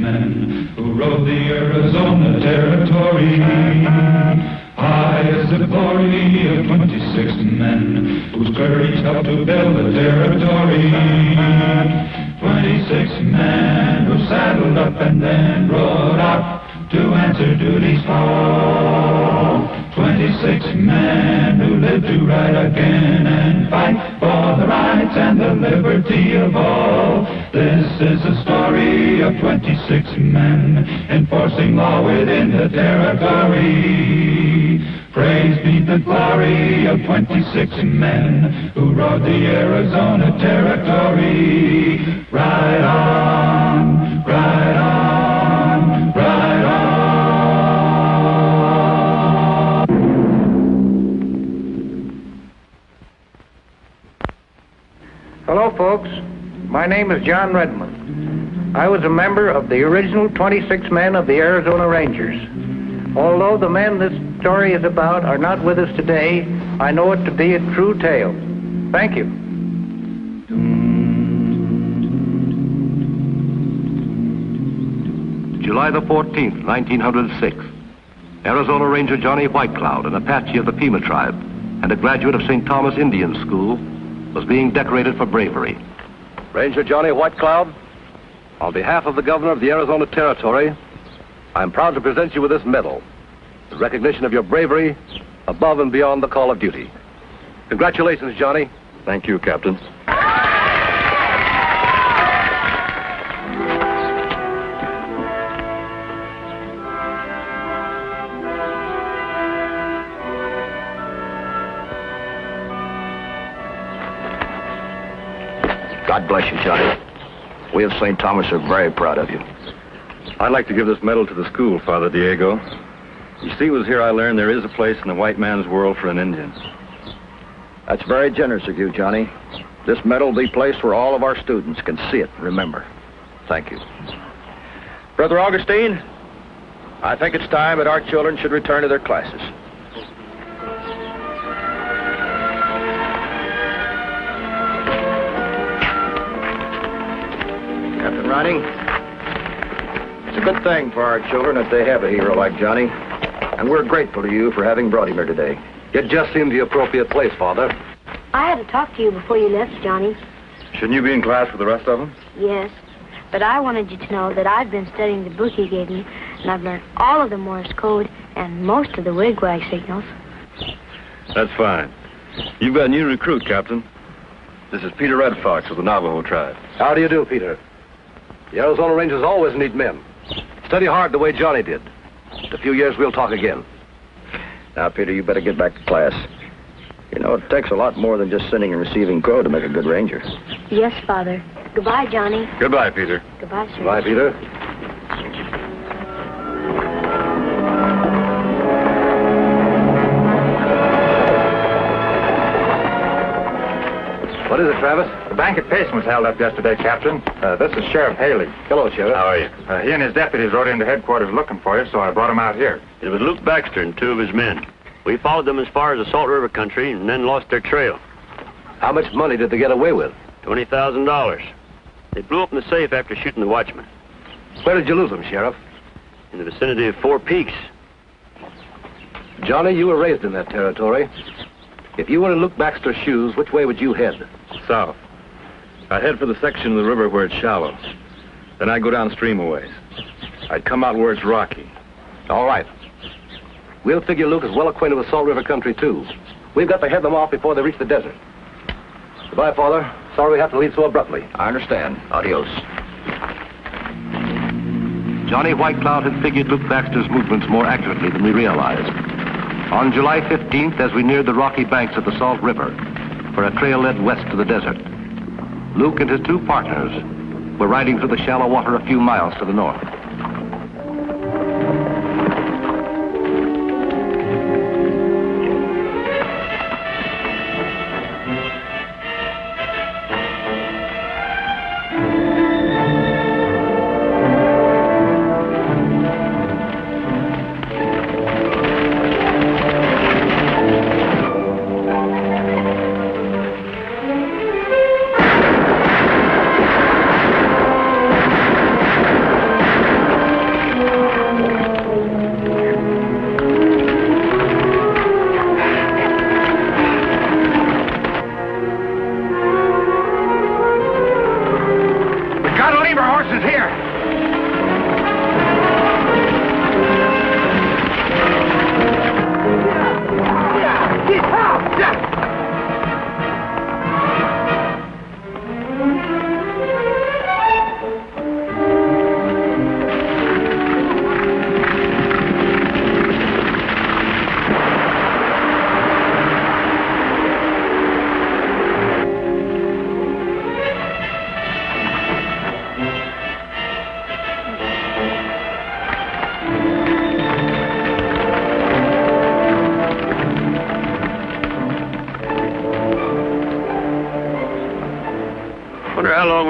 men who rode the Arizona Territory. High is the glory of 26 men whose courage helped to build the territory. 26 men who saddled up and then rode out to answer duty's call. 26 men who lived to ride again and fight for the rights and the liberty of all. This is the story of 26 men enforcing law within the territory. Praise be the glory of 26 men who rode the Arizona Territory. Ride on, ride on, ride on. Hello, folks. My name is John Redmond. I was a member of the original 26 men of the Arizona Rangers. Although the men this story is about are not with us today, I know it to be a true tale. Thank you. July the 14th, 1906. Arizona Ranger Johnny Whitecloud, an Apache of the Pima tribe and a graduate of St. Thomas Indian School, was being decorated for bravery. Ranger Johnny Whitecloud, on behalf of the governor of the Arizona Territory, I am proud to present you with this medal, in recognition of your bravery above and beyond the call of duty. Congratulations, Johnny. Thank you, Captain. God bless you, Johnny. We of St. Thomas are very proud of you. I'd like to give this medal to the school, Father Diego. You see, it was here I learned there is a place in the white man's world for an Indian. That's very generous of you, Johnny. This medal will be placed where all of our students can see it and remember. Thank you. Brother Augustine, I think it's time that our children should return to their classes. Captain Ronning, it's a good thing for our children that they have a hero like Johnny, and we're grateful to you for having brought him here today. It just seemed the appropriate place, Father. I had to talk to you before you left, Johnny. Shouldn't you be in class with the rest of them? Yes, but I wanted you to know that I've been studying the book you gave me, and I've learned all of the Morse code and most of the wigwag signals. That's fine. You've got a new recruit, Captain. This is Peter Red Fox of the Navajo tribe. How do you do, Peter? The Arizona Rangers always need men. Study hard the way Johnny did. In a few years, we'll talk again. Now, Peter, you better get back to class. You know, it takes a lot more than just sending and receiving crow to make a good ranger. Yes, Father. Goodbye, Johnny. Goodbye, Peter. Goodbye, sir. Goodbye, Peter. What is it, Travis? The bank at Payson was held up yesterday, Captain. This is Sheriff Haley. Hello, Sheriff. How are you? He and his deputies rode into headquarters looking for you, so I brought him out here. It was Luke Baxter and two of his men. We followed them as far as the Salt River country and then lost their trail. How much money did they get away with? $20,000. They blew up in the safe after shooting the watchman. Where did you lose them, Sheriff? In the vicinity of Four Peaks. Johnny, you were raised in that territory. If you were in Luke Baxter's shoes, which way would you head? South. I'd head for the section of the river where it's shallow. Then I'd go downstream a ways. I'd come out where it's rocky. All right. We'll figure Luke is well acquainted with Salt River country, too. We've got to head them off before they reach the desert. Goodbye, Father. Sorry we have to leave so abruptly. I understand. Adios. Johnny Whitecloud had figured Luke Baxter's movements more accurately than we realized. On July 15th, as we neared the rocky banks of the Salt River, where a trail led west to the desert, Luke and his two partners were riding through the shallow water a few miles to the north.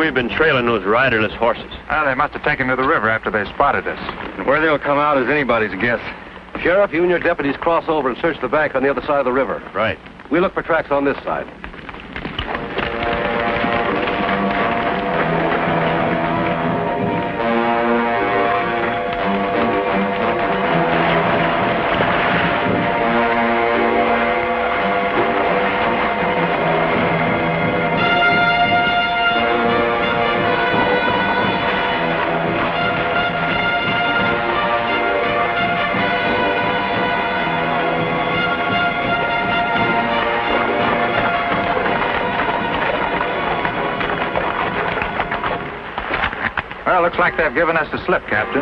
we've been trailing those riderless horses? They must have taken to the river after they spotted us. And where they'll come out is anybody's guess. Sheriff, you and your deputies cross over and search the bank on the other side of the river. Right. We look for tracks on this side. Well, looks like they've given us the slip, Captain.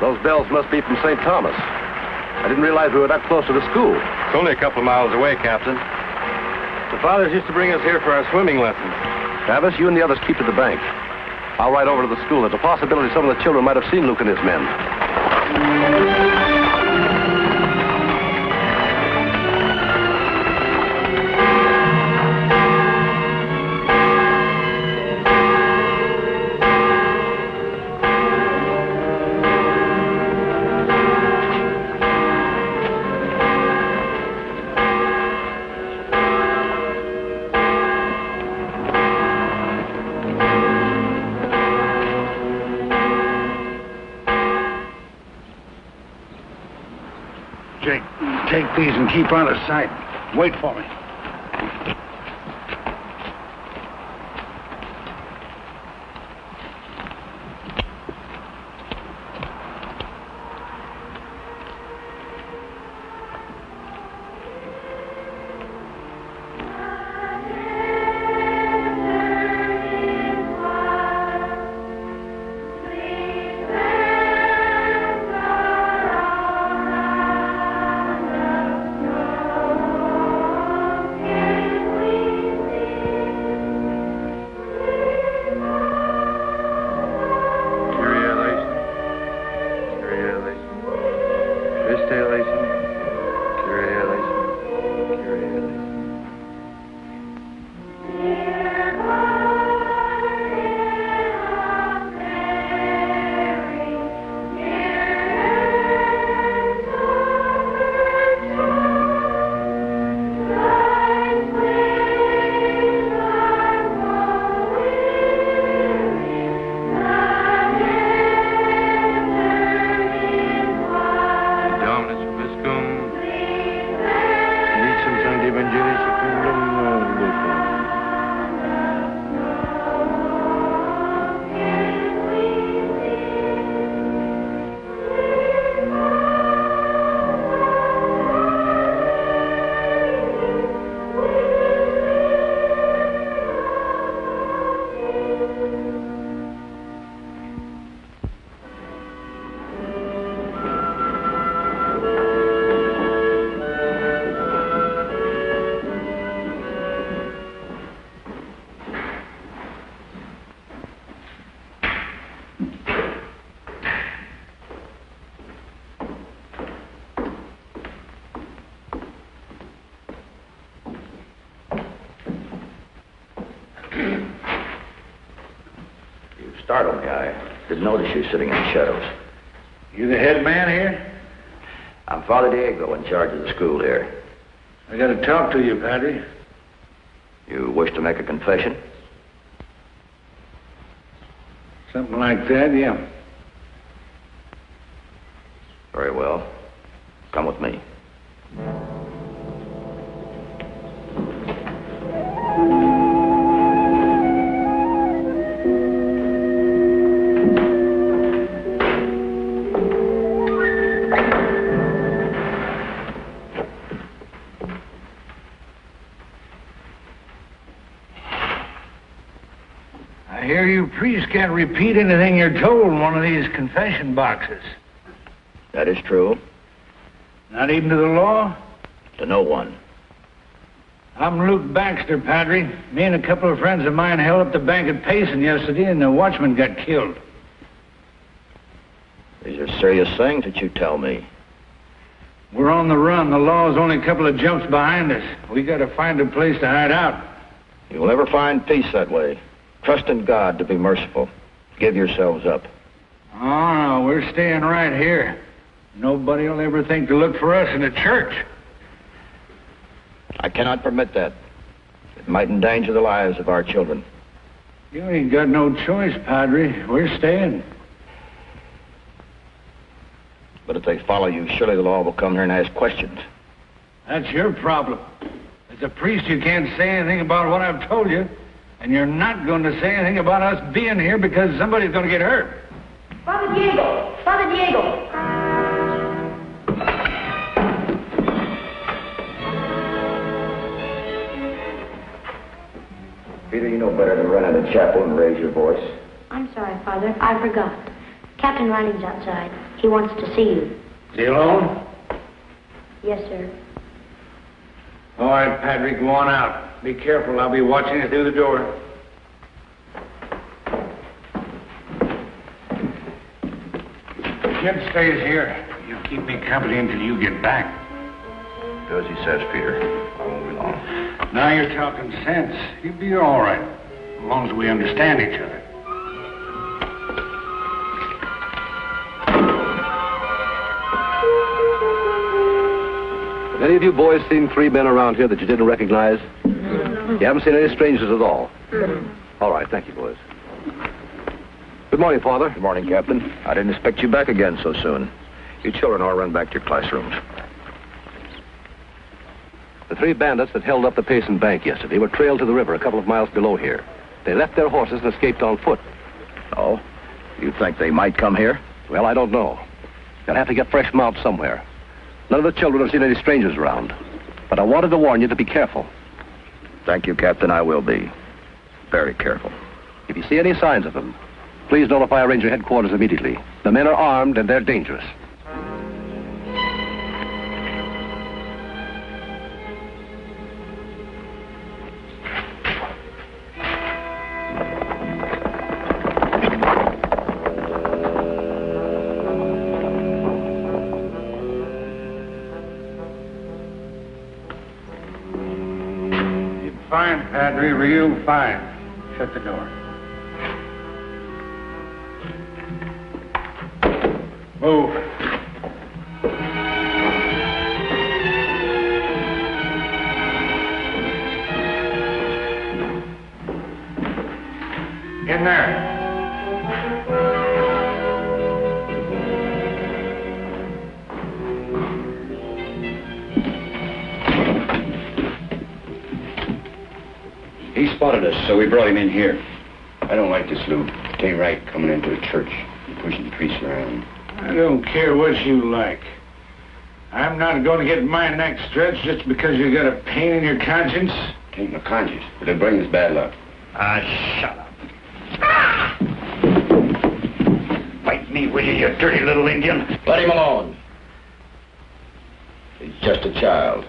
Those bells must be from St. Thomas. I didn't realize we were that close to the school. It's only a couple of miles away, Captain. The fathers used to bring us here for our swimming lessons. Travis, you and the others keep to the bank. I'll ride over to the school. There's a possibility some of the children might have seen Luke and his men. Jake, take these and keep out of sight. Wait for me. Startled me. I didn't notice you sitting in the shadows. You the head man here? I'm Father Diego, in charge of the school here. I got to talk to you, Padre. You wish to make a confession? Something like that, yeah. Very well. Come with me. I hear you priests can't repeat anything you're told in one of these confession boxes. That is true. Not even to the law? To no one. I'm Luke Baxter, Padre. Me and a couple of friends of mine held up the bank at Payson yesterday, and the watchman got killed. These are serious things that you tell me. We're on the run. The law's only a couple of jumps behind us. We got to find a place to hide out. You'll never find peace that way. Trust in God to be merciful. Give yourselves up. Oh, no, we're staying right here. Nobody will ever think to look for us in a church. I cannot permit that. It might endanger the lives of our children. You ain't got no choice, Padre. We're staying. But if they follow you, surely the law will come here and ask questions. That's your problem. As a priest, you can't say anything about what I've told you. And you're not going to say anything about us being here because somebody's going to get hurt. Father Diego! Father Diego! Peter, you know better than run into the chapel and raise your voice. I'm sorry, Father. I forgot. Captain Lining's outside. He wants to see you. Is he alone? Yes, sir. All right, Padre, go on out. Be careful. I'll be watching you through the door. Kid stays here. He'll keep me company until you get back. Do as he says, Peter. I won't be long. Now you're talking sense. You'll be all right, as long as we understand each other. Have any of you boys seen 3 men around here that you didn't recognize? You haven't seen any strangers at all? All right, thank you, boys. Good morning, Father. Good morning, Captain. I didn't expect you back again so soon. You children all run back to your classrooms. The 3 bandits that held up the Payson Bank yesterday were trailed to the river a couple of miles below here. They left their horses and escaped on foot. Oh? You think they might come here? Well, I don't know. They'll have to get fresh mounts somewhere. None of the children have seen any strangers around. But I wanted to warn you to be careful. Thank you, Captain. I will be. Very careful. If you see any signs of them, please notify Ranger headquarters immediately. The men are armed and they're dangerous. Fine, Padre, real fine. Shut the door. Move. In there. He spotted us, so we brought him in here. I don't like this, Lou. It ain't right coming into a church and pushing priests around. I don't care what you like. I'm not going to get my neck stretched just because you got a pain in your conscience. It ain't no conscience, but it'll bring us bad luck. Shut up. Fight me, will you dirty little Indian? Let him alone. He's just a child.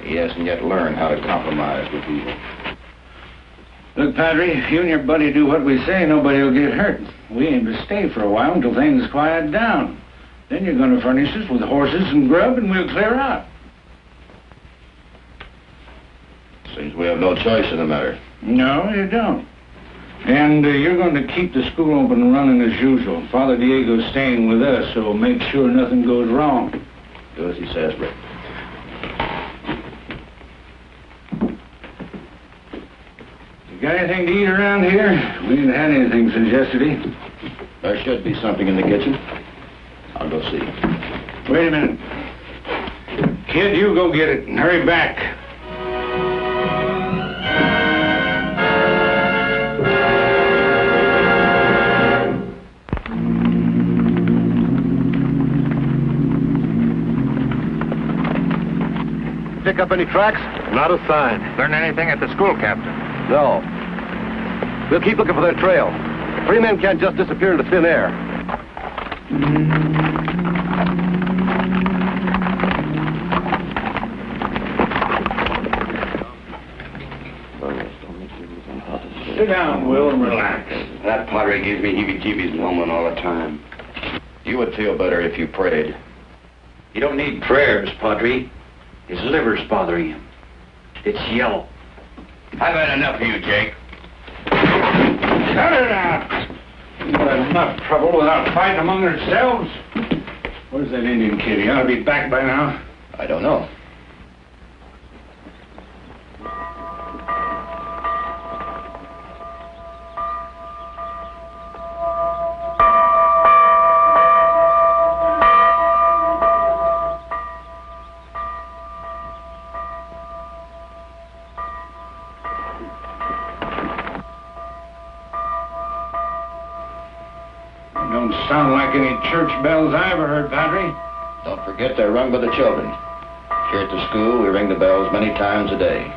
He hasn't yet learned how to compromise with evil. Look, Padre, if you and your buddy do what we say, nobody will get hurt. We aim to stay for a while until things quiet down. Then you're going to furnish us with horses and grub, and we'll clear out. Seems we have no choice in the matter. No, you don't. And you're going to keep the school open and running as usual. Father Diego's staying with us, so make sure nothing goes wrong. Do as he says, Rick. You got anything to eat around here? We ain't had anything since yesterday. There should be something in the kitchen. I'll go see. Wait a minute. Kid, you go get it and hurry back. Pick up any tracks? Not a sign. Learn anything at the school, Captain? No. We'll keep looking for their trail. 3 men can't just disappear into thin air. Sit down, Will, and relax. That Padre gives me heebie-jeebies mumbling all the time. You would feel better if you prayed. You don't need prayers, Padre. His liver's bothering him. It's yellow. I've had enough of you, Jake. Cut it out. We've had enough trouble without fighting among ourselves. Where's that Indian kid? He ought to be back by now. I don't know. Don't sound like any church bells I ever heard, Padre. Don't forget they're rung by the children. Here at the school, we ring the bells many times a day.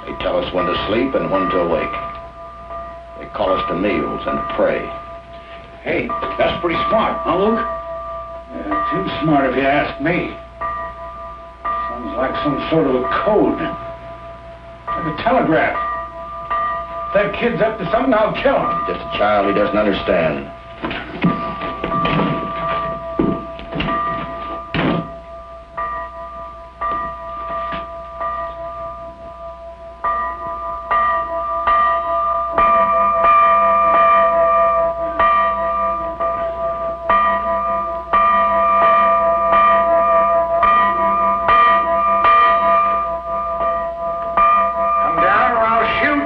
They tell us when to sleep and when to awake. They call us to meals and to pray. Hey, that's pretty smart, huh, Luke? Yeah, too smart if you ask me. Sounds like some sort of a code. Like a telegraph. If that kid's up to something, I'll kill him. He's just a child he doesn't understand. Come down or I'll shoot.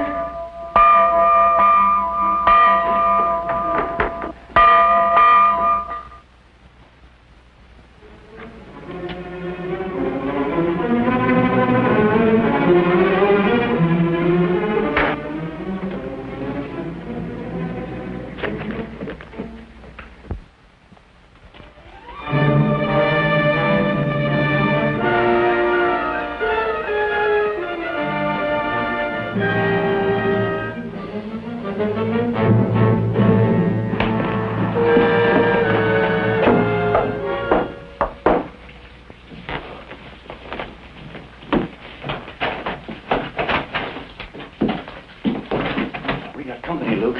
We got company, Luke.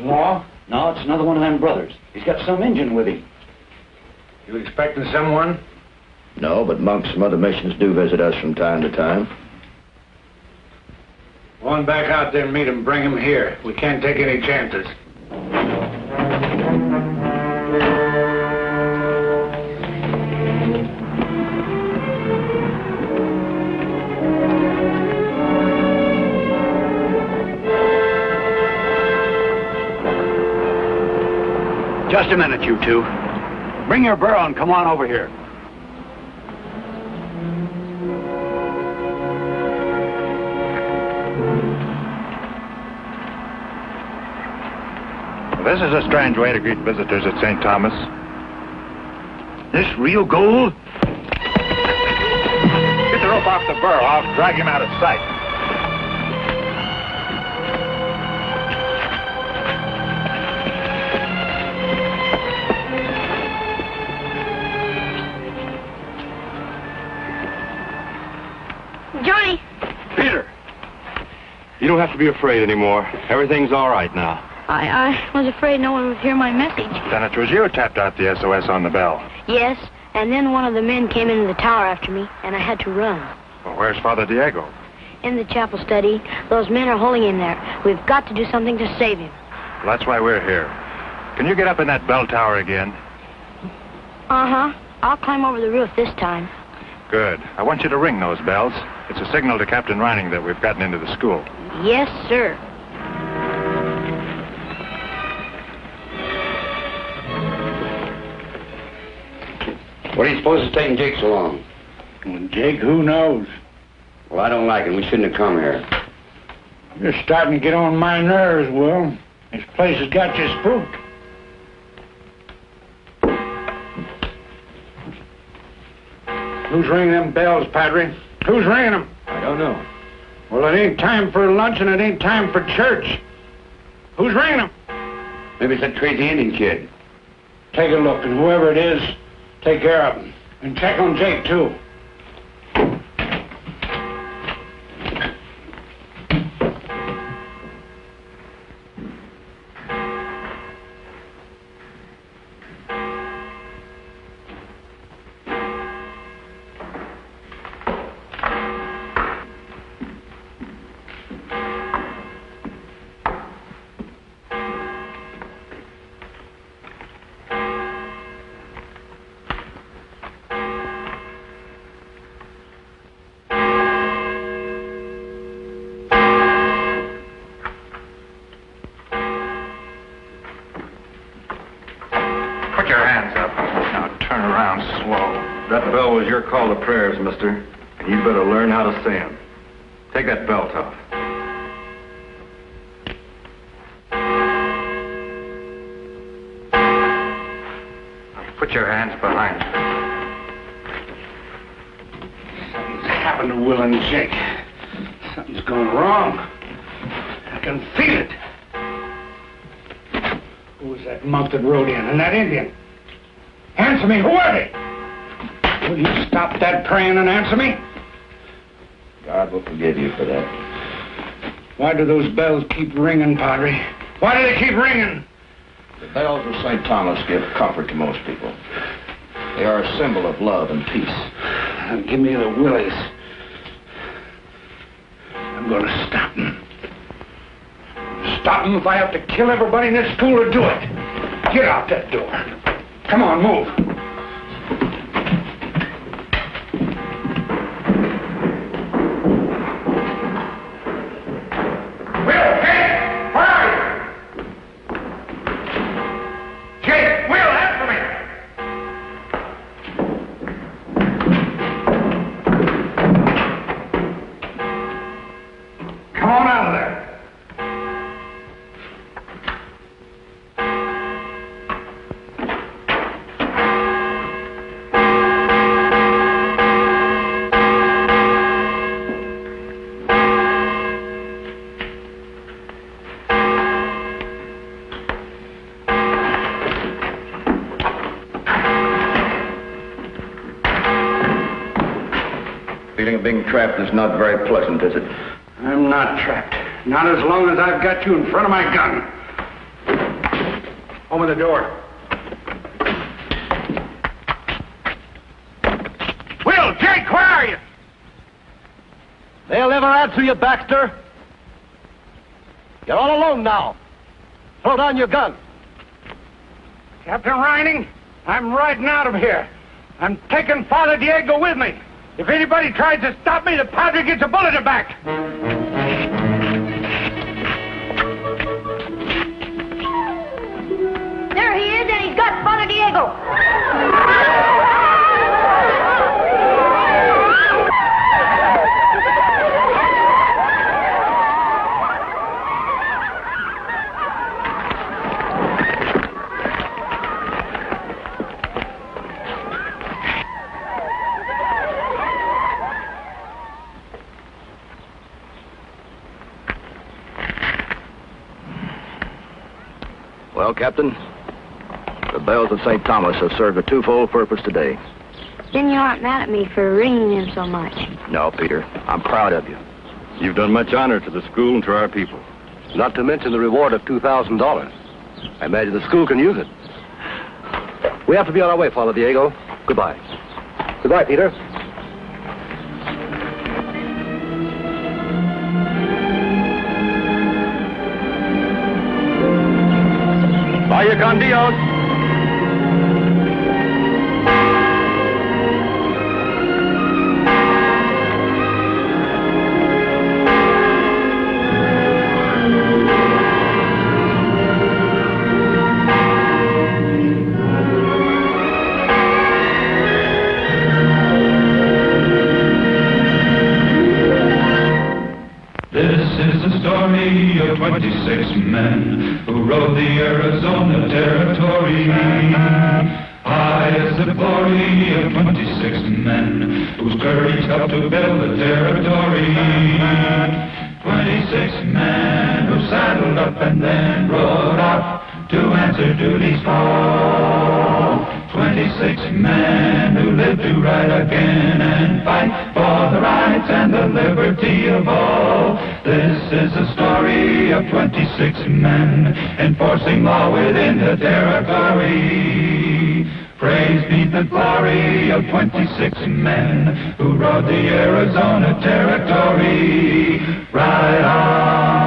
Law? No, it's another one of them brothers. He's got some Injun with him. You expecting someone? No, but monks from other missions do visit us from time to time. Go on back out there and meet him. Bring him here. We can't take any chances. Just a minute, you two. Bring your burro and come on over here. This is a strange way to greet visitors at St. Thomas. This real gold? Get the rope off the burro. I'll drag him out of sight. Johnny! Peter! You don't have to be afraid anymore. Everything's all right now. I was afraid no one would hear my message. Then it was you who tapped out the SOS on the bell. Yes, and then one of the men came into the tower after me, and I had to run. Well, where's Father Diego? In the chapel study, those men are holding him there. We've got to do something to save him. Well, that's why we're here. Can you get up in that bell tower again? Uh-huh. I'll climb over the roof this time. Good. I want you to ring those bells. It's a signal to Captain Reining that we've gotten into the school. Yes, sir. What do you suppose is taking Jake so long? Well, Jake, who knows? Well, I don't like it. We shouldn't have come here. You're starting to get on my nerves, Will. This place has got you spooked. Who's ringing them bells, Padre? Who's ringing them? I don't know. Well, it ain't time for lunch and it ain't time for church. Who's ringing them? Maybe it's that crazy Indian kid. Take a look, and whoever it is, take care of him. And check on Jake, too. Put your hands up. Now turn around slow. That bell was your call to prayers, mister. And you better learn how to say them. Take that belt off. Now put your hands behind you. Something's happened to Will and Jake. Something's gone wrong. I can feel it. Who was that monk that rode in? And that Indian? Answer me, who are they? Will you stop that praying and answer me? God will forgive you for that. Why do those bells keep ringing, Padre? Why do they keep ringing? The bells of St. Thomas give comfort to most people. They are a symbol of love and peace. Now, give me the willies. I'm going to stop them. Stop them if I have to kill everybody in this school to do it. Get out that door. Come on, move. Will, Jake, where are you? Jake, Will, answer me. Come on out of there. Feeling of being trapped is not very pleasant, is it? I'm not trapped. Not as long as I've got you in front of my gun. Open the door. Will, Jake, where are you? They'll never answer you, Baxter. You're all alone now. Throw down your gun. Captain Reining, I'm riding out of here. I'm taking Father Diego with me. If anybody tries to stop me, the Padre gets a bullet in the back. There he is, and he's got Father Diego. Well, Captain, the bells of St. Thomas have served a twofold purpose today. Then you aren't mad at me for ringing them so much. No, Peter, I'm proud of you. You've done much honor to the school and to our people. Not to mention the reward of $2,000. I imagine the school can use it. We have to be on our way, Father Diego. Goodbye. Goodbye, Peter. Vaya con Dios. Story of 26 men who rode the Arizona Territory. High as the glory of 26 men whose courage helped to build the territory. 26 men who saddled up and then rode out to answer duty's call. 26 men who lived to ride again and fight for the rights and the liberty of all. This is the story of 26 men enforcing law within the territory. Praise be the glory of 26 men who rode the Arizona Territory. Ride on.